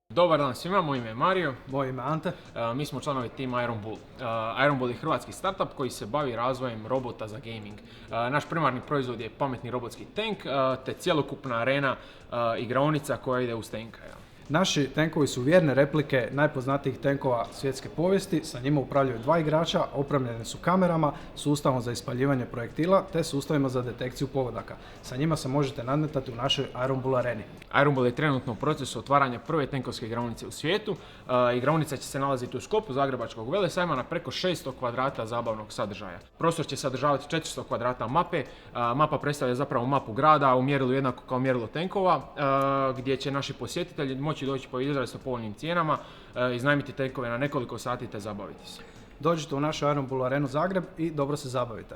Dobar dan svima, moje ime je Mario. Moje ime Ante. Mi smo članovi tima Iron Bull. Iron Bull je hrvatski startup koji se bavi razvojem robota za gaming. Naš primarni proizvod je pametni robotski tank, te cjelokupna arena igraonica koja ide uz tenka. Naši tenkovi su vjerne replike najpoznatijih tenkova svjetske povijesti, sa njima upravljaju dva igrača, opremljeni su kamerama, sustavom za ispaljivanje projektila te sustavima za detekciju pogodaka. Sa njima se možete nadmetati u našoj Iron Bull areni. Iron Bull je trenutno u procesu otvaranja prve tenkovske igraonice u svijetu. Igraonica će se nalaziti u sklopu Zagrebačkog velesajma na preko 600 kvadrata zabavnog sadržaja. Prostor će sadržavati 400 kvadrata mape. Mapa predstavlja zapravo mapu grada u mjerilu jednako kao mjerilo tenkova, gdje će naši posjetitelji moći doći po izrazito povoljnim cijenama, iznajmiti tenkove na nekoliko sati te zabaviti se. Dođite u našu Iron Bull arenu Zagreb i dobro se zabavite.